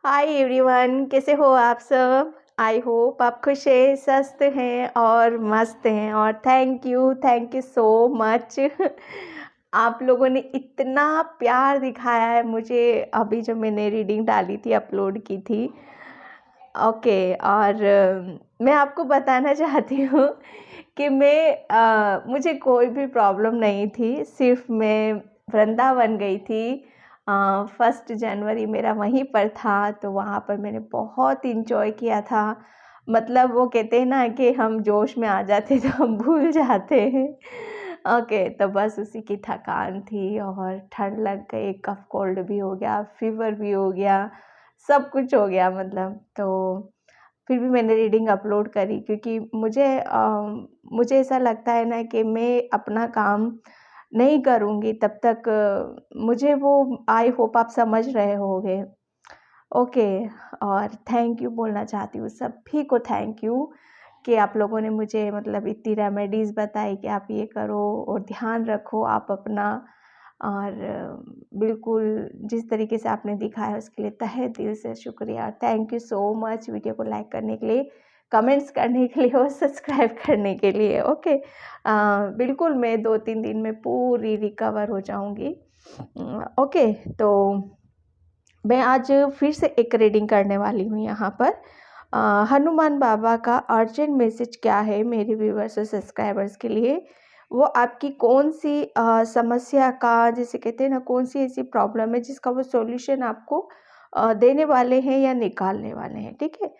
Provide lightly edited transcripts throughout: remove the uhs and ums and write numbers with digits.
Hi everyone, कैसे हो आप सब? आई होप आप खुश हैं, स्वस्थ हैं और मस्त हैं। और थैंक यू सो मच। आप लोगों ने इतना प्यार दिखाया है मुझे अभी जब मैंने रीडिंग डाली थी, अपलोड की थी। ओके, और मैं आपको बताना चाहती हूँ कि मुझे कोई भी प्रॉब्लम नहीं थी। सिर्फ मैं वृंदावन गई थी। 1 जनवरी मेरा वहीं पर था, तो वहाँ पर मैंने बहुत इंजॉय किया था। मतलब वो कहते हैं ना कि हम जोश में आ जाते तो हम भूल जाते हैं। ओके, तो बस उसी की थकान थी और ठंड लग गई, कफ कोल्ड भी हो गया, फीवर भी हो गया, सब कुछ हो गया मतलब। तो फिर भी मैंने रीडिंग अपलोड करी क्योंकि मुझे ऐसा लगता है ना कि मैं अपना काम नहीं करूँगी तब तक मुझे वो, आई होप आप समझ रहे होंगे। ओके, और थैंक यू बोलना चाहती हूँ सभी को, थैंक यू कि आप लोगों ने मुझे मतलब इतनी रेमेडीज़ बताई कि आप ये करो और ध्यान रखो आप अपना। और बिल्कुल जिस तरीके से आपने दिखाया उसके लिए तहे दिल से शुक्रिया। Thank you so much video को लाइक करने के लिए, कमेंट्स करने के लिए और सब्सक्राइब करने के लिए। ओके, बिल्कुल मैं 2-3 दिन में पूरी रिकवर हो जाऊंगी। ओके, तो मैं आज फिर से एक रीडिंग करने वाली हूँ यहाँ पर। हनुमान बाबा का अर्जेंट मैसेज क्या है मेरे व्यूवर्स और सब्सक्राइबर्स के लिए? वो आपकी कौन सी समस्या का, जैसे कहते हैं ना, कौन सी ऐसी प्रॉब्लम है जिसका वो सॉल्यूशन आपको देने वाले हैं या निकालने वाले हैं, ठीक है?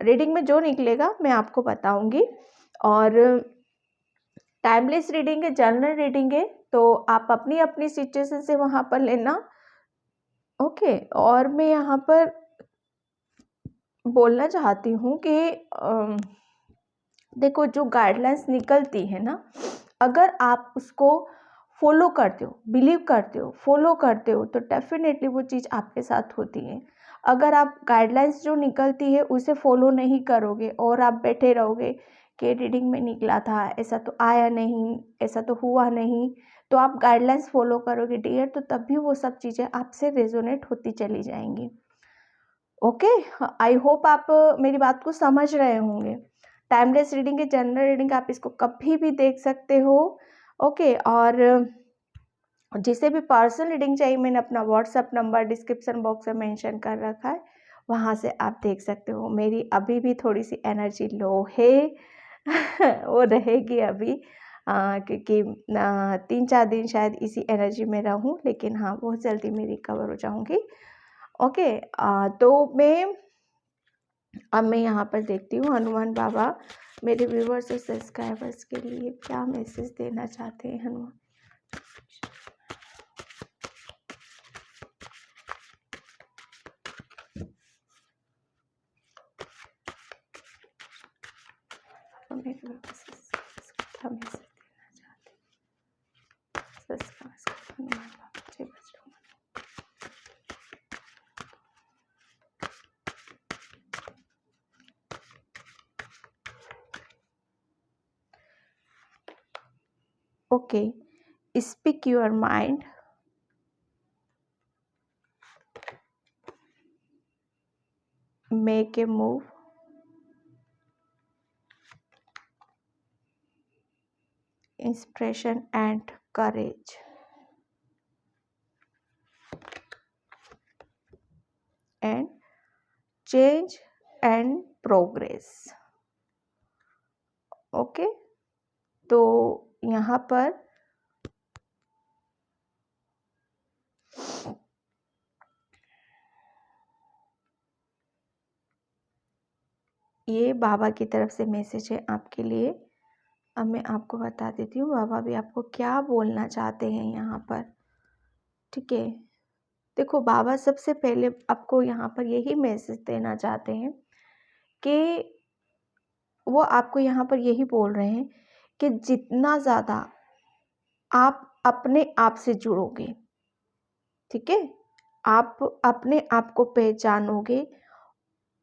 रीडिंग में जो निकलेगा मैं आपको बताऊंगी। और टाइमलेस रीडिंग है, जनरल रीडिंग है, तो आप अपनी अपनी सिचुएशन से वहाँ पर लेना। ओके, और मैं यहाँ पर बोलना चाहती हूँ कि देखो, जो गाइडलाइंस निकलती है ना, अगर आप उसको फॉलो करते हो, बिलीव करते हो, फॉलो करते हो, तो डेफिनेटली वो चीज़ आपके साथ होती है। अगर आप गाइडलाइंस जो निकलती है उसे फॉलो नहीं करोगे और आप बैठे रहोगे कि रीडिंग में निकला था, ऐसा तो आया नहीं, ऐसा तो हुआ नहीं, तो आप गाइडलाइंस फॉलो करोगे डियर, तो तभी वो सब चीज़ें आपसे रेजोनेट होती चली जाएंगी। ओके, आई होप आप मेरी बात को समझ रहे होंगे। टाइमलेस रीडिंग है, जनरल रीडिंग, आप इसको कभी भी देख सकते हो। ओके, और जिसे भी पर्सनल रीडिंग चाहिए, मैंने अपना व्हाट्सएप नंबर डिस्क्रिप्शन बॉक्स में मेंशन कर रखा है, वहाँ से आप देख सकते हो। मेरी अभी भी थोड़ी सी एनर्जी लो है। वो रहेगी अभी, क्योंकि 3-4 दिन शायद इसी एनर्जी में रहूँ, लेकिन हाँ, बहुत जल्दी मैं रिकवर हो जाऊँगी। ओके, तो अब मैं यहाँ पर देखती हूँ हनुमान बाबा मेरे व्यूवर्स और सब्सक्राइबर्स के लिए क्या मैसेज देना चाहते हैं। हनुमान मेरे व्यूवर्स क्या मैसेज देना चाहते हैं सब्सक्राइबर्स को? हनुमान बाबा जय Bajrang. Okay, speak your mind, make a move, inspiration and courage, and change and progress। Okay, तो यहाँ पर ये बाबा की तरफ से मैसेज है आपके लिए। अब मैं आपको बता देती हूँ बाबा भी आपको क्या बोलना चाहते हैं यहाँ पर, ठीक है? देखो, बाबा सबसे पहले आपको यहाँ पर यही मैसेज देना चाहते हैं कि वो आपको यहाँ पर यही बोल रहे हैं कि जितना ज़्यादा आप अपने आप से जुड़ोगे, ठीक है, आप अपने आप को पहचानोगे,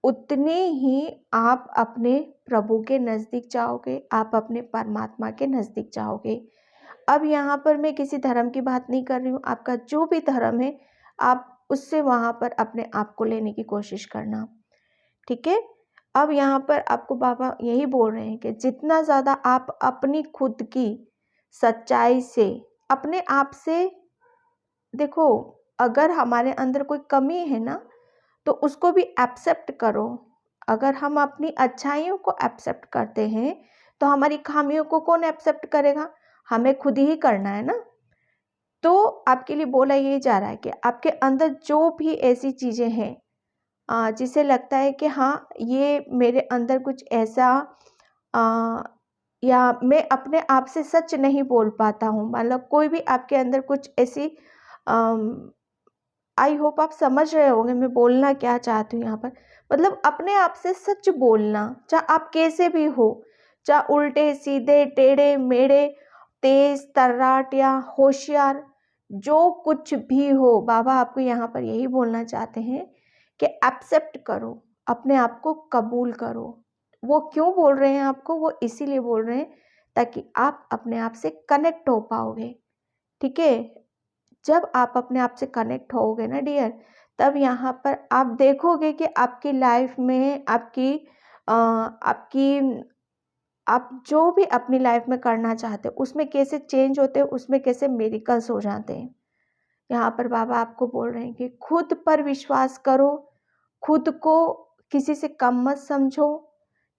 उतने ही आप अपने प्रभु के नज़दीक जाओगे, आप अपने परमात्मा के नज़दीक जाओगे। अब यहाँ पर मैं किसी धर्म की बात नहीं कर रही हूँ, आपका जो भी धर्म है, आप उससे वहाँ पर अपने आप को लेने की कोशिश करना। ठीक है, अब यहाँ पर आपको बाबा यही बोल रहे हैं कि जितना ज़्यादा आप अपनी खुद की सच्चाई से, अपने आप से देखो, अगर हमारे अंदर कोई कमी है ना, तो उसको भी एक्सेप्ट करो। अगर हम अपनी अच्छाइयों को एक्सेप्ट करते हैं, तो हमारी खामियों को कौन एक्सेप्ट करेगा? हमें खुद ही करना है ना। तो आपके लिए बोला ये जा रहा है कि आपके अंदर जो भी ऐसी चीज़ें हैं जिसे लगता है कि हाँ, ये मेरे अंदर कुछ ऐसा अ, या मैं अपने आप से सच नहीं बोल पाता हूँ, मतलब कोई भी आपके अंदर कुछ ऐसी आई होप आप समझ रहे होंगे मैं बोलना क्या चाहती हूँ यहाँ पर। मतलब अपने आप से सच बोलना, चाहे आप कैसे भी हो, चाहे उल्टे सीधे टेढ़े मेढ़े, तेज तर्राट या होशियार, जो कुछ भी हो, बाबा आपको यहाँ पर यही बोलना चाहते हैं कि एक्सेप्ट करो, अपने आप को कबूल करो। वो क्यों बोल रहे हैं आपको? वो इसीलिए बोल रहे हैं ताकि आप अपने आप से कनेक्ट हो पाओगे। ठीक है, जब आप अपने आप से कनेक्ट होगे ना डियर, तब यहाँ पर आप देखोगे कि आपकी लाइफ में आप जो भी अपनी लाइफ में करना चाहते हो उसमें कैसे चेंज होते हैं, उसमें कैसे मिरेकल्स हो जाते हैं। यहाँ पर बाबा आपको बोल रहे हैं कि खुद पर विश्वास करो, खुद को किसी से कम मत समझो।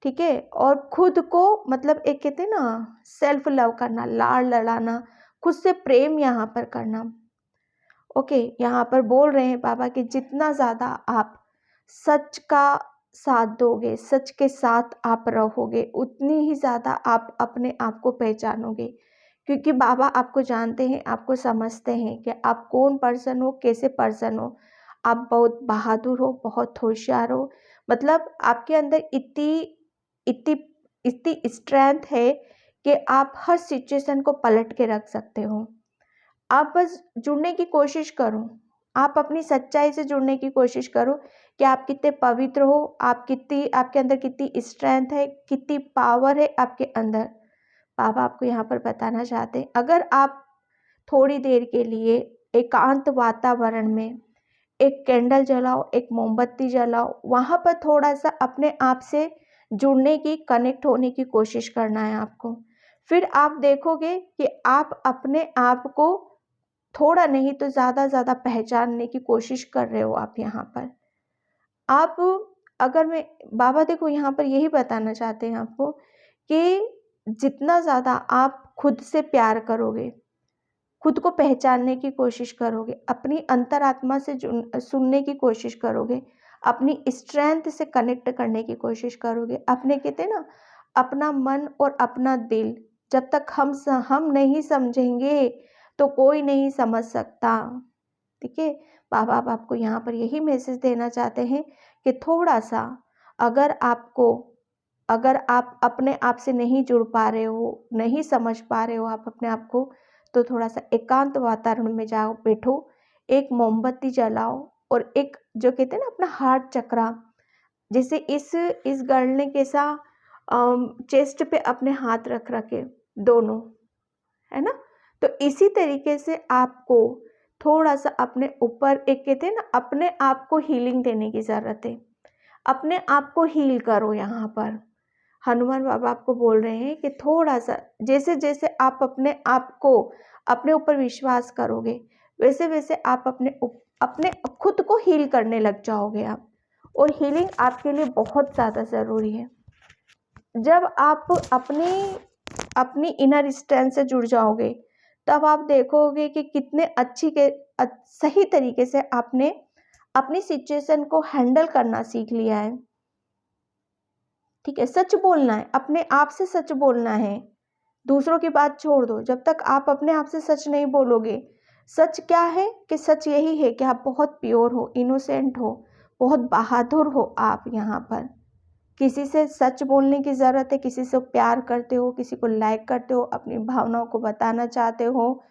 ठीक है, और खुद को मतलब एक कहते हैं ना सेल्फ लव करना, लाड़ लड़ाना, खुद से प्रेम यहाँ पर करना। ओके, यहाँ पर बोल रहे हैं बाबा कि जितना ज़्यादा आप सच का साथ दोगे, सच के साथ आप रहोगे, उतनी ही ज़्यादा आप अपने आप को पहचानोगे। क्योंकि बाबा आपको जानते हैं, आपको समझते हैं कि आप कौन पर्सन हो, कैसे पर्सन हो। आप बहुत बहादुर हो, बहुत होशियार हो, मतलब आपके अंदर इतनी इतनी इतनी स्ट्रेंथ है कि आप हर सिचुएशन को पलट के रख सकते हो। आप बस जुड़ने की कोशिश करो, आप अपनी सच्चाई से जुड़ने की कोशिश करो कि आप कितने पवित्र हो, आप कितनी, आपके अंदर कितनी स्ट्रेंथ है, कितनी पावर है आपके अंदर। बाबा आपको यहाँ पर बताना चाहते हैं, अगर आप थोड़ी देर के लिए एकांत वातावरण में एक कैंडल जलाओ, एक मोमबत्ती जलाओ, वहाँ पर थोड़ा सा अपने आप से जुड़ने की, कनेक्ट होने की कोशिश करना है आपको। फिर आप देखोगे कि आप अपने आप को थोड़ा नहीं तो ज़्यादा पहचानने की कोशिश कर रहे हो आप यहाँ पर। आप अगर मैं बाबा देखो यहाँ पर यही बताना चाहते हैं आपको कि जितना ज़्यादा आप खुद से प्यार करोगे, खुद को पहचानने की कोशिश करोगे, अपनी अंतरात्मा से सुनने की कोशिश करोगे, अपनी स्ट्रेंथ से कनेक्ट करने की कोशिश करोगे, अपने कहते हैं ना अपना मन और अपना दिल जब तक हम नहीं समझेंगे तो कोई नहीं समझ सकता। ठीक है, बाबा अब आपको यहाँ पर यही मैसेज देना चाहते हैं कि थोड़ा सा अगर आप अपने आप से नहीं जुड़ पा रहे हो, नहीं समझ पा रहे हो आप अपने आप को, तो थोड़ा सा एकांत वातावरण में जाओ, बैठो, एक मोमबत्ती जलाओ और एक जो कहते हैं ना अपना हार्ट चक्रा, जैसे इस गर्ल ने कैसा चेस्ट पे अपने हाथ रख रखे दोनों, है ना। तो इसी तरीके से आपको थोड़ा सा अपने ऊपर एक कहते हैं ना अपने आप को हीलिंग देने की ज़रूरत है। अपने आप को हील करो। यहाँ पर हनुमान बाबा आपको बोल रहे हैं कि थोड़ा सा जैसे जैसे आप अपने आप को अपने ऊपर विश्वास करोगे, वैसे वैसे आप अपने खुद को हील करने लग जाओगे आप। और हीलिंग आपके लिए बहुत ज़्यादा ज़रूरी है। जब आप अपनी इनर स्ट्रेंथ से जुड़ जाओगे, तब आप देखोगे कि कितने सही तरीके से आपने अपनी सिचुएशन को हैंडल करना सीख लिया है। ठीक है, सच बोलना है, अपने आप से सच बोलना है, दूसरों की बात छोड़ दो। जब तक आप अपने आप से सच नहीं बोलोगे, सच क्या है कि सच यही है कि आप बहुत प्योर हो, इनोसेंट हो, बहुत बहादुर हो। आप यहाँ पर किसी से सच बोलने की ज़रूरत है, किसी से प्यार करते हो, किसी को लाइक करते हो, अपनी भावनाओं को बताना चाहते हो,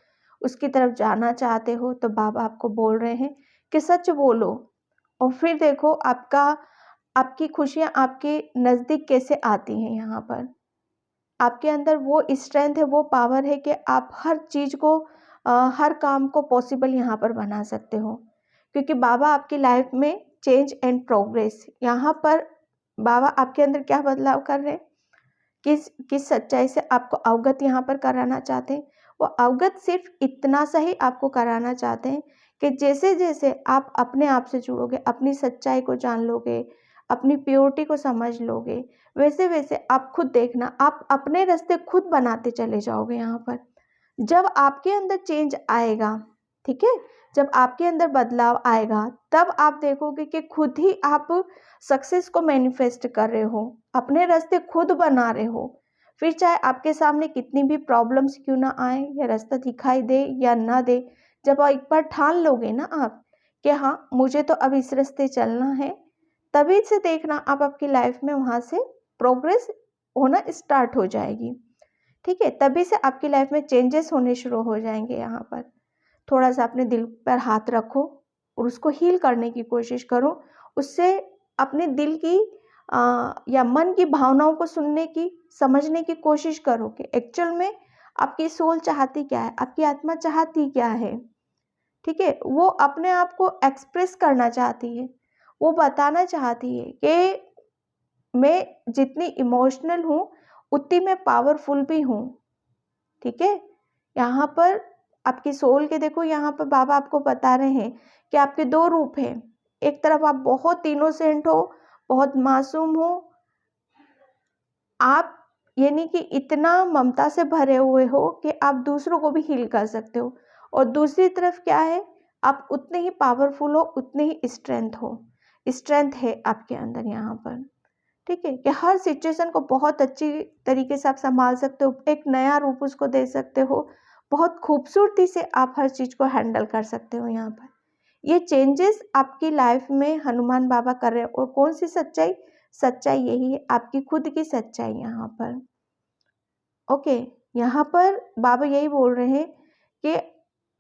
उसकी तरफ जाना चाहते हो, तो बाबा आपको बोल रहे हैं कि सच बोलो। और फिर देखो आपकी खुशियाँ आपके नज़दीक कैसे आती हैं। यहाँ पर आपके अंदर वो स्ट्रेंथ है, वो पावर है कि आप हर चीज़ को हर काम को पॉसिबल यहाँ पर बना सकते हो। क्योंकि बाबा आपकी लाइफ में चेंज एंड प्रोग्रेस, यहाँ पर बाबा आपके अंदर क्या बदलाव कर रहे हैं, किस सच्चाई से आपको अवगत यहाँ पर कराना चाहते हैं। वो अवगत सिर्फ इतना सा ही आपको कराना चाहते हैं कि जैसे जैसे आप अपने आप से जुड़ोगे, अपनी सच्चाई को जान लोगे, अपनी प्योरिटी को समझ लोगे, वैसे वैसे आप खुद देखना, आप अपने रास्ते खुद बनाते चले जाओगे। यहाँ पर जब आपके अंदर चेंज आएगा, ठीक है, जब आपके अंदर बदलाव आएगा, तब आप देखोगे कि खुद ही आप सक्सेस को मैनिफेस्ट कर रहे हो, अपने रास्ते खुद बना रहे हो। फिर चाहे आपके सामने कितनी भी प्रॉब्लम्स क्यों ना आए, या रास्ता दिखाई दे या ना दे, जब आप एक बार ठान लोगे ना आप कि हाँ मुझे तो अब इस रास्ते चलना है, तभी से देखना आप आपकी लाइफ में वहाँ से प्रोग्रेस होना स्टार्ट हो जाएगी। ठीक है, तभी से आपकी लाइफ में चेंजेस होने शुरू हो जाएंगे। यहाँ पर थोड़ा सा अपने दिल पर हाथ रखो और उसको हील करने की कोशिश करो। उससे अपने दिल की या मन की भावनाओं को सुनने की, समझने की कोशिश करो कि एक्चुअल में आपकी सोल चाहती क्या है, आपकी आत्मा चाहती क्या है। ठीक है, वो अपने आप को एक्सप्रेस करना चाहती है, वो बताना चाहती है कि मैं जितनी इमोशनल हूँ उतनी मैं पावरफुल भी हूँ। ठीक है, यहाँ पर आपकी सोल के देखो, यहाँ पर बाबा आपको बता रहे हैं कि आपके दो रूप हैं। एक तरफ आप बहुत इनोसेंट हो, बहुत मासूम हो, आप यानी कि इतना ममता से भरे हुए हो कि आप दूसरों को भी हील कर सकते हो, और दूसरी तरफ क्या है, आप उतने ही पावरफुल हो, उतने ही स्ट्रेंथ है आपके अंदर यहाँ पर। ठीक है, कि हर सिचुएशन को बहुत अच्छी तरीके से आप संभाल सकते हो, एक नया रूप उसको दे सकते हो, बहुत खूबसूरती से आप हर चीज़ को हैंडल कर सकते हो। यहाँ पर ये चेंजेस आपकी लाइफ में हनुमान बाबा कर रहे हैं। और कौन सी सच्चाई? सच्चाई यही है, आपकी खुद की सच्चाई। यहाँ पर ओके, यहाँ पर बाबा यही बोल रहे हैं कि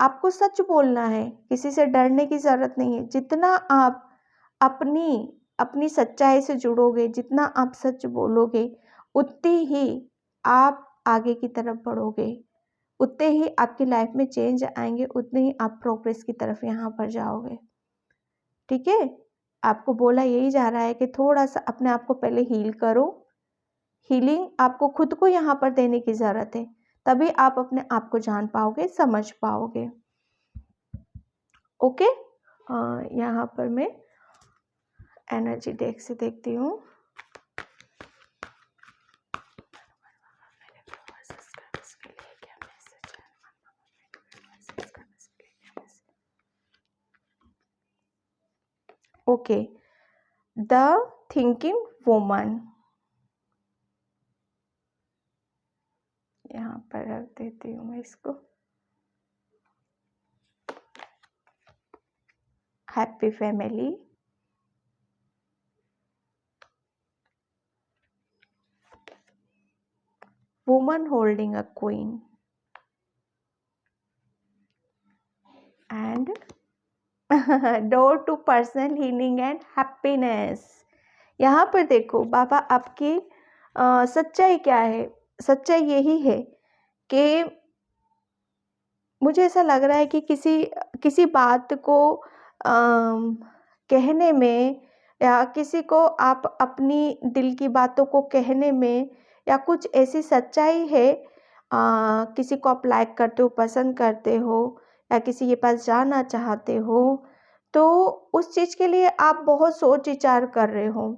आपको सच बोलना है, किसी से डरने की ज़रूरत नहीं है। जितना आप अपनी सच्चाई से जुड़ोगे, जितना आप सच बोलोगे, उतनी ही आप आगे की तरफ बढ़ोगे, उतने ही आपकी लाइफ में चेंज आएंगे, उतने ही आप प्रोग्रेस की तरफ यहाँ पर जाओगे। ठीक है, आपको बोला यही जा रहा है कि थोड़ा सा अपने आप को पहले हील करो। हीलिंग आपको खुद को यहाँ पर देने की ज़रूरत है, तभी आप अपने आप को जान पाओगे, समझ पाओगे। ओके, यहाँ पर मैं एनर्जी डेक से देखती हूँ। ओके, द थिंकिंग वुमन, यहाँ पर रख देती हूँ मैं इसको। Happy family, woman holding a queen, and door to personal healing and happiness. यहाँ पर देखो बाबा आपकी सच्चाई क्या है। सच्चाई यही है कि मुझे ऐसा लग रहा है कि किसी बात को कहने में, या किसी को आप अपनी दिल की बातों को कहने में, या कुछ ऐसी सच्चाई है, किसी को आप लाइक करते हो, पसंद करते हो, या किसी के पास जाना चाहते हो, तो उस चीज़ के लिए आप बहुत सोच विचार कर रहे हो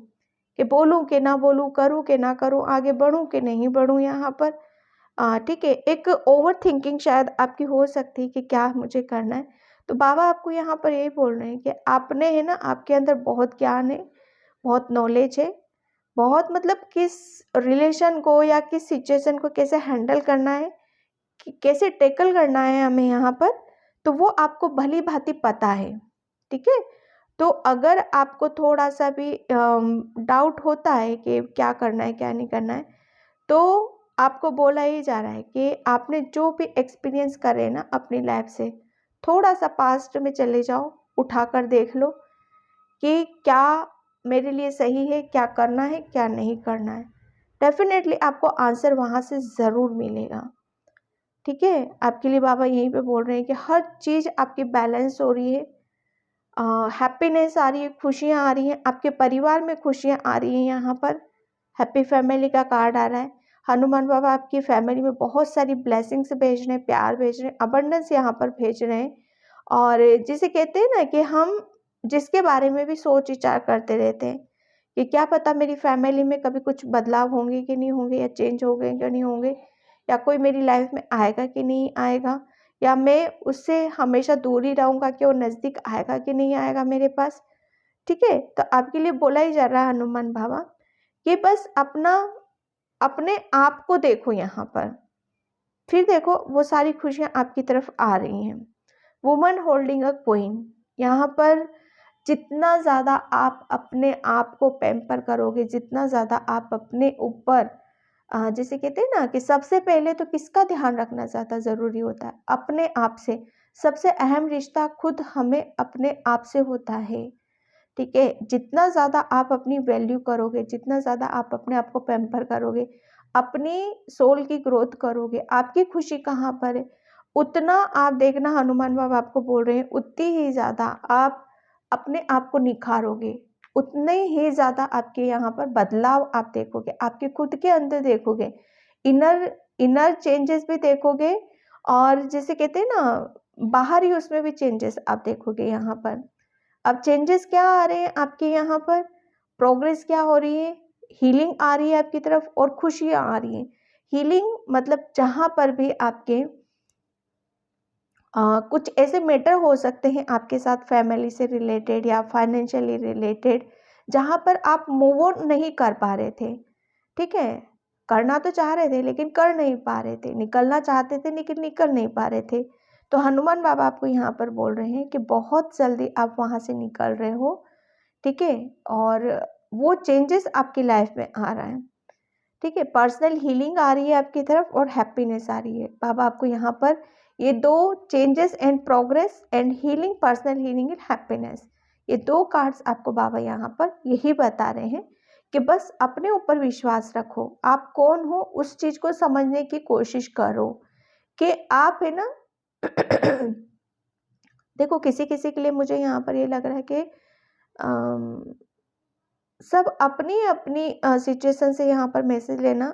कि बोलूँ कि ना बोलूँ, करूँ कि ना करूँ, आगे बढ़ूँ कि नहीं बढ़ूँ। यहाँ पर ठीक है, एक ओवर थिंकिंग शायद आपकी हो सकती है कि क्या मुझे करना है। तो बाबा आपको यहाँ पर यही बोल रहे हैं कि आपने है ना, आपके अंदर बहुत ज्ञान है, बहुत नॉलेज है, बहुत मतलब किस रिलेशन को या किस सिचुएशन को कैसे हैंडल करना है, कैसे टैकल करना है हमें यहाँ पर, तो वो आपको भली भांति पता है। ठीक है, तो अगर आपको थोड़ा सा भी डाउट होता है कि क्या करना है क्या नहीं करना है, तो आपको बोला ही जा रहा है कि आपने जो भी एक्सपीरियंस करे ना अपनी लाइफ से, थोड़ा सा पास्ट में चले जाओ, उठाकर देख लो कि क्या मेरे लिए सही है, क्या करना है क्या नहीं करना है। डेफिनेटली आपको आंसर वहाँ से ज़रूर मिलेगा। ठीक है, आपके लिए बाबा यहीं पे बोल रहे हैं कि हर चीज़ आपकी बैलेंस हो रही है, हैप्पीनेस आ रही है, खुशियाँ आ रही हैं, आपके परिवार में खुशियाँ आ रही हैं। यहाँ पर हैप्पी फैमिली का कार्ड आ रहा है। हनुमान बाबा आपकी फैमिली में बहुत सारी ब्लेसिंग्स भेज रहे हैं, प्यार भेज रहे हैं, अबंडेंस यहाँ पर भेज रहे हैं। और जिसे कहते हैं ना कि हम जिसके बारे में भी सोच विचार करते रहते हैं कि क्या पता मेरी फैमिली में कभी कुछ बदलाव होंगे कि नहीं होंगे, या चेंज होंगे कि नहीं होंगे, या कोई मेरी लाइफ में आएगा कि नहीं आएगा, या मैं उससे हमेशा दूर ही रहूँगा कि वो नज़दीक आएगा कि नहीं आएगा मेरे पास। ठीक है? तो आपके लिए बोला ही जा रहा है हनुमान बाबा कि बस अपने आप को देखो यहाँ पर, फिर देखो वो सारी खुशियाँ आपकी तरफ आ रही हैं। वुमन होल्डिंग अ क्वीन, यहाँ पर जितना ज़्यादा आप अपने आप को पैम्पर करोगे, जितना ज़्यादा आप अपने ऊपर जैसे कहते हैं ना कि सबसे पहले तो किसका ध्यान रखना ज़्यादा ज़रूरी होता है? अपने आप से। सबसे अहम रिश्ता खुद हमें अपने आप से होता है। ठीक है? जितना ज़्यादा आप अपनी वैल्यू करोगे, जितना ज़्यादा आप अपने आप को पैम्पर करोगे, अपनी सोल की ग्रोथ करोगे, आपकी खुशी कहाँ पर है, उतना आप देखना हनुमान बाबा आपको बोल रहे हैं, उतनी ही ज़्यादा आप अपने आप को निखारोगे, उतने ही ज़्यादा आपके यहाँ पर बदलाव आप देखोगे, आपके खुद के अंदर देखोगे, इनर इनर चेंजेस भी देखोगे, और जैसे कहते हैं ना बाहर ही उसमें भी चेंजेस आप देखोगे यहाँ पर। अब चेंजेस क्या आ रहे हैं आपके यहाँ पर, प्रोग्रेस क्या हो रही है, हीलिंग आ रही है आपकी तरफ और खुशियाँ आ रही हैं। हीलिंग मतलब जहाँ पर भी आपके कुछ ऐसे मैटर हो सकते हैं आपके साथ फैमिली से रिलेटेड या फाइनेंशियली रिलेटेड, जहाँ पर आप मूव ऑन नहीं कर पा रहे थे। ठीक है? करना तो चाह रहे थे लेकिन कर नहीं पा रहे थे, निकलना चाहते थे लेकिन निकल नहीं पा रहे थे। तो हनुमान बाबा आपको यहाँ पर बोल रहे हैं कि बहुत जल्दी आप वहाँ से निकल रहे हो। ठीक है? और वो चेंजेस आपकी लाइफ में आ रहा है। ठीक है? पर्सनल हीलिंग आ रही है आपकी तरफ और हैप्पीनेस आ रही है। बाबा आपको यहाँ पर ये 2 changes and progress and healing, personal healing and happiness, ये 2 कार्ड्स आपको बाबा यहाँ पर यही बता रहे हैं कि बस अपने ऊपर विश्वास रखो। आप कौन हो उस चीज़ को समझने की कोशिश करो कि आप है ना देखो किसी-किसी के लिए मुझे यहाँ पर ये लग रहा है कि अम, सब अपनी-अपनी सिचुएशन से यहाँ पर मैसेज लेना।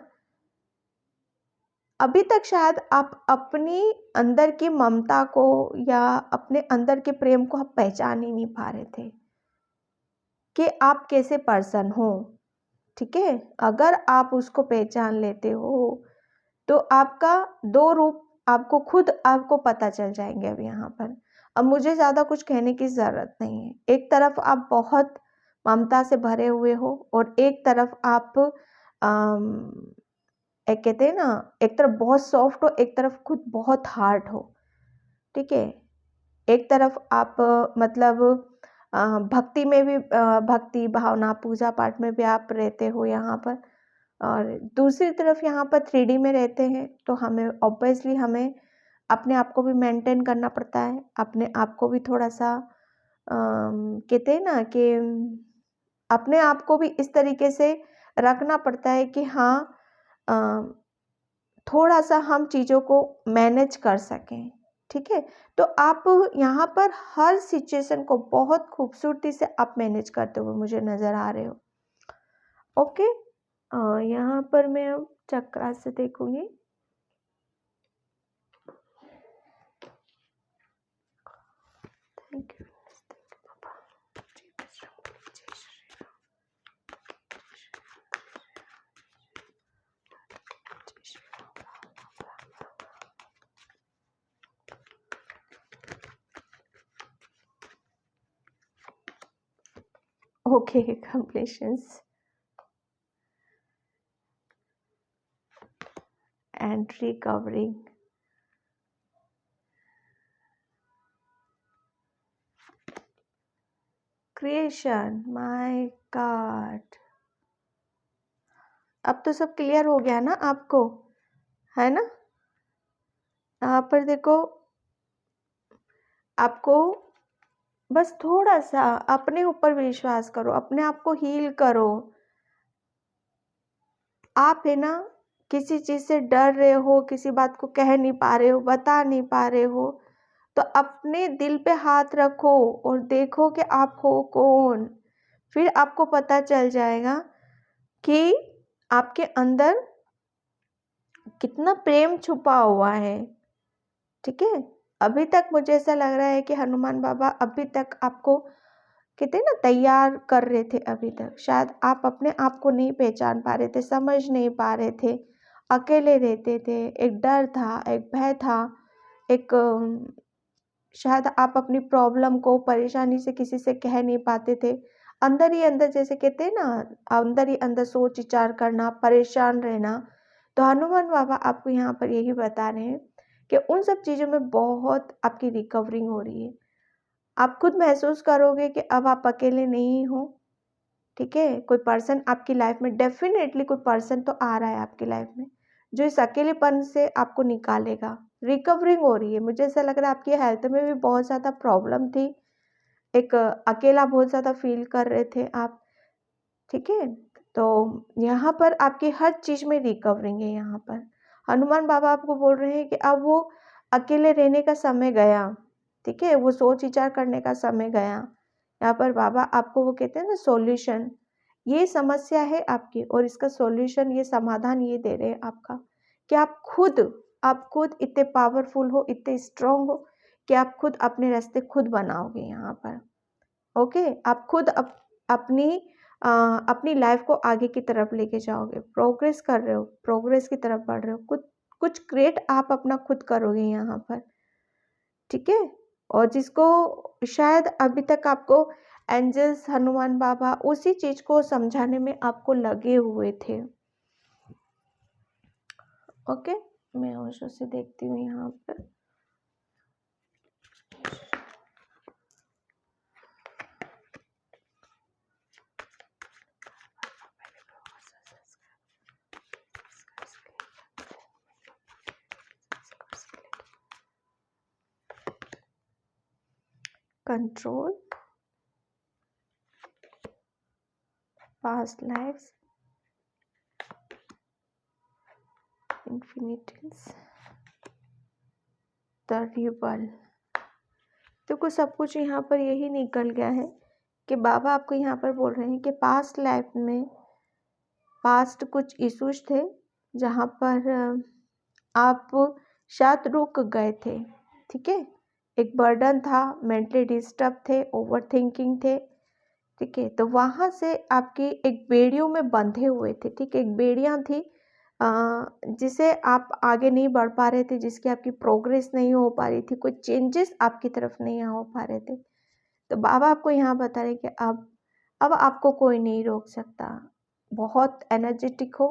अभी तक शायद आप अपनी अंदर की ममता को या अपने अंदर के प्रेम को आप पहचान ही नहीं पा रहे थे कि आप कैसे पर्सन हो। ठीक है? अगर आप उसको पहचान लेते हो तो आपका 2 रूप आपको खुद आपको पता चल जाएंगे अब यहाँ पर। अब मुझे ज़्यादा कुछ कहने की ज़रूरत नहीं है। एक तरफ आप बहुत ममता से भरे हुए हो और एक तरफ आप एक कहते हैं ना, एक तरफ बहुत सॉफ्ट हो, एक तरफ खुद बहुत हार्ड हो। ठीक है? एक तरफ आप मतलब भक्ति में भी भक्ति भावना पूजा पाठ में भी आप रहते हो यहाँ पर, और दूसरी तरफ यहाँ पर 3D में रहते हैं, तो हमें ऑब्वियसली हमें अपने आप को भी मेंटेन करना पड़ता है, अपने आप को भी थोड़ा सा कहते हैं ना कि अपने आप को भी इस तरीके से रखना पड़ता है कि हाँ अ, थोड़ा सा हम चीज़ों को मैनेज कर सकें। ठीक है? तो आप यहाँ पर हर सिचुएशन को बहुत खूबसूरती से आप मैनेज करते हुए मुझे नज़र आ रहे हो। ओके? यहाँ पर मैं अब चक्रा से देखूँगी। थैंक यू बाबा। जय बजरंग, जय श्री राम, जय Shri Ram. Okay, completions and recovering. Creation, my God. अब तो सब क्लियर हो गया ना आपको, है ना? यहाँ पर देखो, आपको बस थोड़ा सा अपने ऊपर विश्वास करो, अपने आप को हील करो। आप है ना किसी चीज़ से डर रहे हो, किसी बात को कह नहीं पा रहे हो, बता नहीं पा रहे हो, तो अपने दिल पे हाथ रखो और देखो कि आप हो कौन। फिर आपको पता चल जाएगा कि आपके अंदर कितना प्रेम छुपा हुआ है। ठीक है, अभी तक मुझे ऐसा लग रहा है कि हनुमान बाबा अभी तक आपको कहते हैं ना तैयार कर रहे थे। अभी तक शायद आप अपने आप को नहीं पहचान पा रहे थे, समझ नहीं पा रहे थे, अकेले रहते थे, एक डर था, एक भय था, एक शायद आप अपनी प्रॉब्लम को, परेशानी से किसी से कह नहीं पाते थे। अंदर ही अंदर, जैसे कहते हैं ना, अंदर ही अंदर सोच विचार करना, परेशान रहना। तो हनुमान बाबा आपको यहाँ पर यही बता रहे हैं कि उन सब चीज़ों में बहुत आपकी रिकवरिंग हो रही है। आप खुद महसूस करोगे कि अब आप अकेले नहीं हो। ठीक है, कोई पर्सन आपकी लाइफ में, डेफिनेटली कोई पर्सन तो आ रहा है आपकी लाइफ में जो इस अकेलेपन से आपको निकालेगा। रिकवरिंग हो रही है। मुझे ऐसा लग रहा है आपकी हेल्थ में भी बहुत ज़्यादा प्रॉब्लम थी, एक अकेला बहुत ज़्यादा फील कर रहे थे आप। ठीक है, तो यहाँ पर आपकी हर चीज़ में रिकवरिंग है। यहाँ पर हनुमान बाबा आपको बोल रहे हैं कि अब वो अकेले रहने का समय गया। ठीक है, वो सोच विचार करने का समय गया। यहाँ पर बाबा आपको वो कहते हैं ना सॉल्यूशन, ये समस्या है आपकी और इसका सॉल्यूशन, ये समाधान ये दे रहे हैं आपका कि आप खुद इतने पावरफुल हो, इतने स्ट्रांग हो कि आप खुद अपने रास्ते खुद बनाओगे यहाँ पर। ओके, आप खुद अपनी लाइफ को आगे की तरफ लेके जाओगे, प्रोग्रेस कर रहे हो, प्रोग्रेस की तरफ बढ़ रहे हो, कुछ कुछ क्रिएट आप अपना खुद करोगे यहाँ पर। ठीक है, और जिसको शायद अभी तक आपको एंजल्स, हनुमान बाबा उसी चीज को समझाने में आपको लगे हुए थे। ओके, मैं ओशो से देखती हूँ यहाँ पर। Control past lives, infinities, the rebel। तो सब कुछ यहाँ पर यही निकल गया है कि बाबा आपको यहाँ पर बोल रहे हैं कि पास्ट लाइफ में पास्ट कुछ इश्यूज थे जहाँ पर आप शायद रुक गए थे। ठीक है, एक बर्डन था, मेंटली डिस्टर्ब थे, ओवर थिंकिंग थे। ठीक है, तो वहाँ से आपकी एक बेड़ियों में बंधे हुए थे। ठीक है, एक बेड़ियाँ थी जिसे आप आगे नहीं बढ़ पा रहे थे, जिसकी आपकी प्रोग्रेस नहीं हो पा रही थी, कोई चेंजेस आपकी तरफ नहीं हो पा रहे थे। तो बाबा आपको यहाँ बता रहे कि अब आपको कोई नहीं रोक सकता। बहुत एनर्जेटिक हो,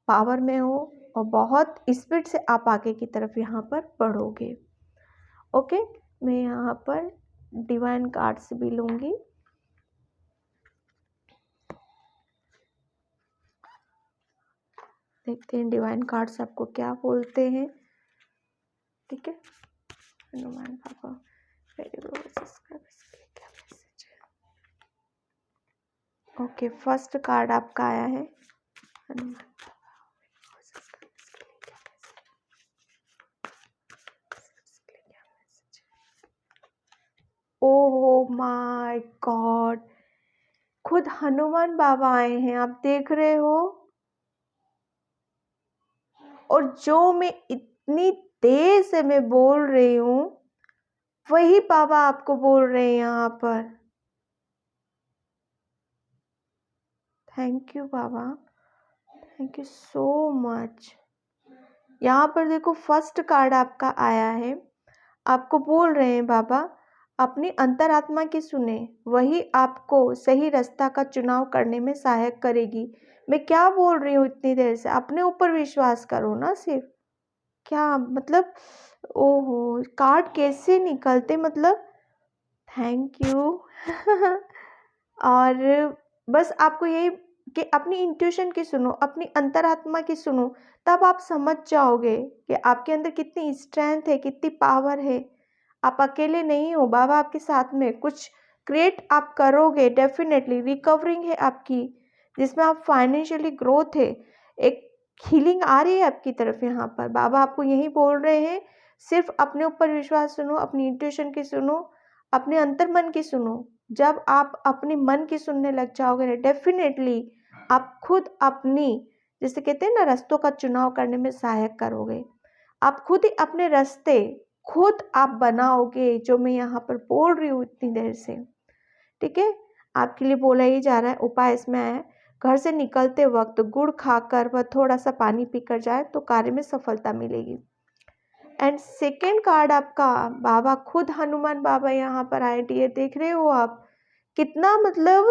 पावर में हो और बहुत स्पीड से आप आगे की तरफ यहाँ पर बढ़ोगे। ओके, मैं यहाँ पर डिवाइन कार्ड्स भी लूँगी। देखते हैं डिवाइन कार्ड्स आपको क्या बोलते हैं। ठीक है, हनुमान बाबा क्या मैसेज है। ओके, फर्स्ट कार्ड आपका आया है हनुमान ओह माय गॉड, खुद हनुमान बाबा आए हैं, आप देख रहे हो। और जो मैं इतनी देर से मैं बोल रही हूँ वही बाबा आपको बोल रहे हैं यहाँ पर। Thank you Baba, thank you so much. यहाँ पर देखो फर्स्ट कार्ड आपका आया है, आपको बोल रहे हैं बाबा अपनी अंतरात्मा की सुने, वही आपको सही रास्ता का चुनाव करने में सहायक करेगी। मैं क्या बोल रही हूँ इतनी देर से, अपने ऊपर विश्वास करो ना सिर्फ। क्या मतलब, ओहो कार्ड कैसे निकलते, मतलब थैंक यू। और बस आपको यही कि अपनी इंट्यूशन की सुनो, अपनी अंतरात्मा की सुनो, तब आप समझ जाओगे कि आपके अंदर कितनी स्ट्रेंथ है, कितनी पावर है। आप अकेले नहीं हो, बाबा आपके साथ में, कुछ क्रिएट आप करोगे डेफिनेटली। रिकवरिंग है आपकी, जिसमें आप फाइनेंशियली ग्रोथ है, एक हीलिंग आ रही है आपकी तरफ। यहाँ पर बाबा आपको यही बोल रहे हैं सिर्फ अपने ऊपर विश्वास सुनो, अपनी इंट्यूशन की सुनो, अपने अंतर मन की सुनो। जब आप अपने मन की सुनने लग जाओगे ना, डेफिनेटली आप खुद अपनी, जैसे कहते हैं ना, रास्तों का चुनाव करने में सहायक करोगे। आप खुद ही अपने रास्ते खुद आप बनाओगे, जो मैं यहाँ पर बोल रही हूँ इतनी देर से। ठीक है, आपके लिए बोला ही जा रहा है। उपाय इसमें है, घर से निकलते वक्त गुड़ खाकर व थोड़ा सा पानी पीकर जाए तो कार्य में सफलता मिलेगी। एंड सेकेंड कार्ड आपका, बाबा खुद हनुमान बाबा यहाँ पर आए। डियर, देख रहे हो आप कितना, मतलब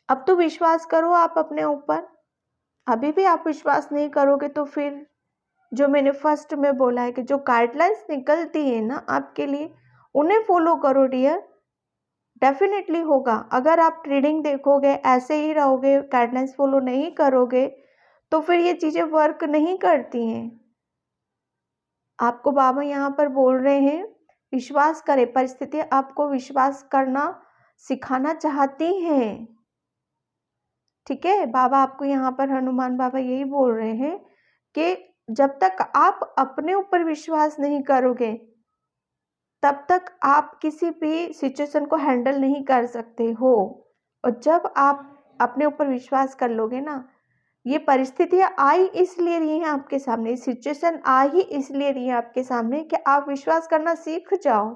अब तो विश्वास करो आप अपने ऊपर। अभी भी आप विश्वास नहीं करोगे तो फिर जो मैंने फर्स्ट में बोला है कि जो गाइडलाइंस निकलती है ना आपके लिए, उन्हें फॉलो करो डियर, डेफिनेटली होगा। अगर आप रीडिंग देखोगे, ऐसे ही रहोगे, गाइडलाइंस फॉलो नहीं करोगे, तो फिर ये चीज़ें वर्क नहीं करती हैं। आपको बाबा यहाँ पर बोल रहे हैं विश्वास करें, परिस्थिति आपको विश्वास करना सिखाना चाहती हैं। ठीक है, बाबा आपको यहाँ पर, हनुमान बाबा यही बोल रहे हैं कि जब तक आप अपने ऊपर विश्वास नहीं करोगे, तब तक आप किसी भी सिचुएशन को हैंडल नहीं कर सकते हो। और जब आप अपने ऊपर विश्वास कर लोगे ना, ये परिस्थितियाँ आई इसलिए रही हैं आपके सामने, सिचुएशन आई इसलिए रही है आपके सामने कि आप विश्वास करना सीख जाओ।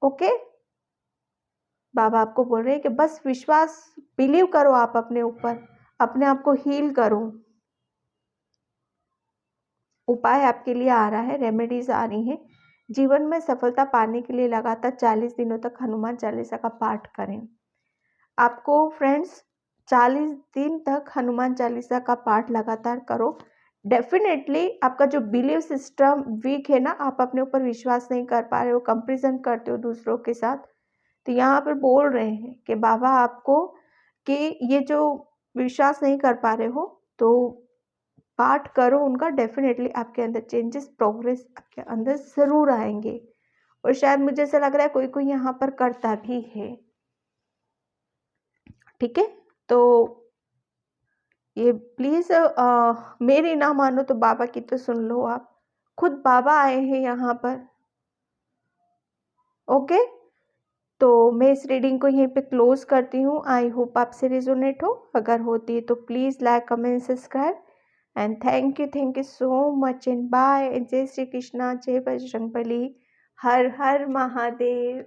ओके, बाबा आपको बोल रहे हैं कि बस विश्वास, बिलीव करो आप अपने ऊपर, अपने आप को हील करो। उपाय आपके लिए आ रहा है, रेमेडीज आ रही हैं। जीवन में सफलता पाने के लिए लगातार 40 दिनों तक हनुमान चालीसा का पाठ करें। आपको फ्रेंड्स 40 दिन तक हनुमान चालीसा का पाठ लगातार करो। डेफिनेटली आपका जो बिलीव सिस्टम वीक है ना, आप अपने ऊपर विश्वास नहीं कर पा रहे हो, कंपैरिजन करते हो दूसरों के साथ, तो यहाँ पर बोल रहे हैं कि बाबा आपको कि ये जो विश्वास नहीं कर पा रहे हो, तो पाठ करो उनका, डेफिनेटली आपके अंदर चेंजेस, प्रोग्रेस आपके अंदर ज़रूर आएंगे। और शायद मुझे ऐसा लग रहा है कोई कोई यहाँ पर करता भी है। ठीक है, तो ये प्लीज़ मेरी ना मानो तो बाबा की तो सुन लो आप, खुद बाबा आए हैं यहाँ पर। ओके, तो मैं इस रीडिंग को यहीं पे क्लोज करती हूँ। आई होप आपसे रिजोनेट हो, अगर होती है तो please like, comment, subscribe and thank you so much and bye. जय श्री कृष्णा, जय बजरंगबली, हर हर महादेव।